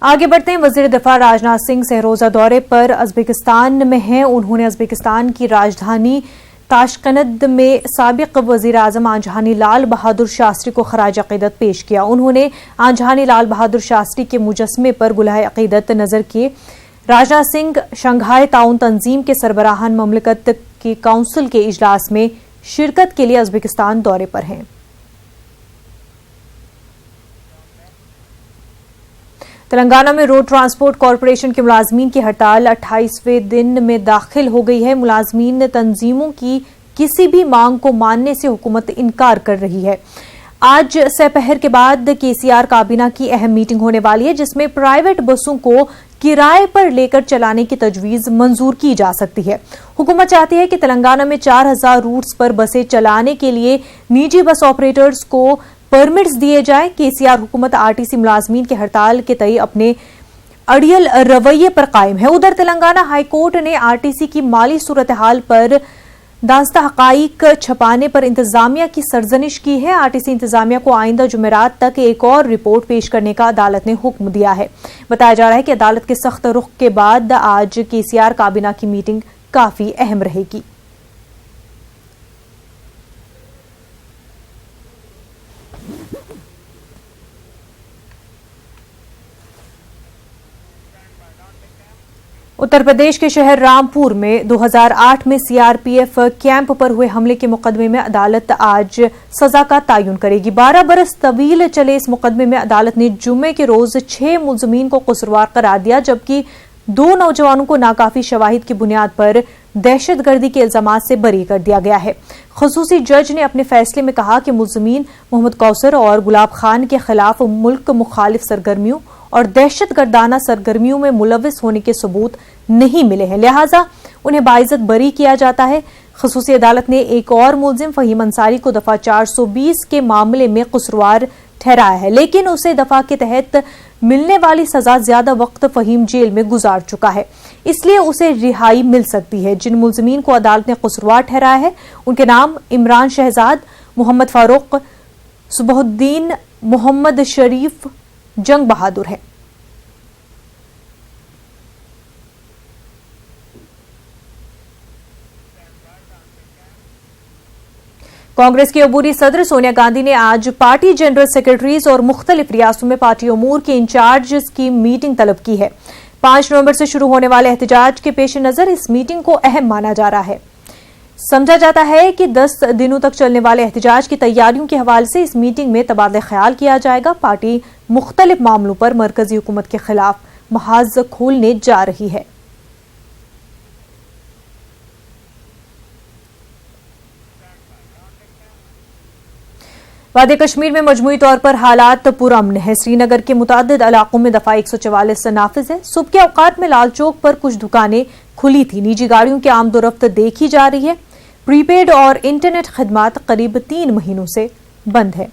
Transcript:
आगे बढ़ते हैं। वजीर दिफा राजनाथ सिंह सहरोजा दौरे पर उज़्बेकिस्तान में हैं। उन्होंने उज़्बेकिस्तान की राजधानी ताशकंद में साबिक वजीर आजम आंजहानी लाल बहादुर शास्त्री को खराज अकीदत पेश किया। उन्होंने आंजहानी लाल बहादुर शास्त्री के मुजस्समे पर गुलाह अकीदत नजर किए। राजनाथ सिंह शंघाई ताउन तंजीम के सरबराहान ममलकत की काउंसिल के इजलास में शिरकत के लिए उज़्बेकिस्तान दौरे पर हैं। तेलंगाना में रोड ट्रांसपोर्ट कॉरपोरेशन के मुलाजमीन की हड़ताल 28वें दिन में दाखिल हो गई है। मुलाजमीन ने तंजीमों की किसी भी मांग को मानने से हुकूमत इनकार कर रही है। आज सपहर के बाद केसीआर काबीना की अहम मीटिंग होने वाली है, जिसमें प्राइवेट बसों को किराए पर लेकर चलाने की तजवीज मंजूर की जा सकती है। हुकूमत चाहती है कि तेलंगाना में 4000 रूट्स पर बसें चलाने के लिए निजी बस ऑपरेटर्स को परमिट्स दिए जाए। केसीआर हुकूमत आरटीसी मुलाजमीन के हड़ताल के तय अपने अड़ियल रवैये पर कायम है। उधर तेलंगाना हाईकोर्ट ने आरटीसी की माली सूरत हाल पर दास्ता हकाइक छपाने पर इंतजामिया की सरजनिश की है। आरटीसी इंतजामिया को आइंदा जुमेरात तक एक और रिपोर्ट पेश करने का अदालत ने हुक्म दिया है। बताया जा रहा है कि अदालत के सख्त रुख के बाद आज केसीआर काबीना की मीटिंग काफी अहम रहेगी। उत्तर प्रदेश के शहर रामपुर में 2008 में सीआरपीएफ कैंप पर हुए हमले के मुकदमे में अदालत आज सजा का तयन करेगी। 12 बरस तवील चले इस मुकदमे में अदालत ने जुम्मे के रोज 6 मुलजमीन को कसूरवार करार दिया, जबकि 2 नौजवानों को नाकाफी शवाहिद की बुनियाद पर दहशतगर्दी के इल्जामात से बरी कर दिया गया है। खसूसी जज ने अपने फैसले में कहा कि मुलजमीन मोहम्मद कौसर और गुलाब खान के खिलाफ मुल्क मुखालिफ सरगर्मियों और दहशतगर्दाना सरगर्मियों में मुलविस होने के सबूत नहीं मिले हैं, लिहाजा उन्हें बाइज्जत बरी किया जाता है। खसूसी अदालत ने एक और मुलजिम फहीम अंसारी को दफा 420 के मामले में कसूरवार ठहराया है, लेकिन उसे दफा के तहत मिलने वाली सजा ज्यादा वक्त फहीम जेल में गुजार चुका है, इसलिए उसे रिहाई मिल सकती है। जिन मुलजिमीन को अदालत ने कसूरवार ठहराया है उनके नाम इमरान शहजाद, मोहम्मद फारूक, सुबहुद्दीन, मोहम्मद शरीफ, जंग बहादुर है। कांग्रेस की अबूरी सदर सोनिया गांधी ने आज पार्टी जनरल सेक्रेटरीज और मुख्तलिफ रियासतों में पार्टी उमूर के इंचार्ज की मीटिंग तलब की है। 5 नवंबर से शुरू होने वाले एहतजाज के पेश नजर इस मीटिंग को अहम माना जा रहा है। समझा जाता है कि 10 दिनों तक चलने वाले एहतजाज की तैयारियों के हवाले से इस मीटिंग में तबादला ख्याल किया जाएगा। पार्टी मुख्तलिफ मामलों पर मरकजी हुकूमत के खिलाफ महाज खोलने जा रही है। वादी कश्मीर में मजमूई तौर पर हालात पुरअमन है। श्रीनगर के मुतादिद इलाकों में दफा 144 नाफिज है। सुबह के औकात में लाल चौक पर कुछ दुकानें खुली थी। निजी गाड़ियों की आमदोरफ्त देखी जा रही है। प्रीपेड और इंटरनेट खदमात करीब 3 महीनों से बंद है।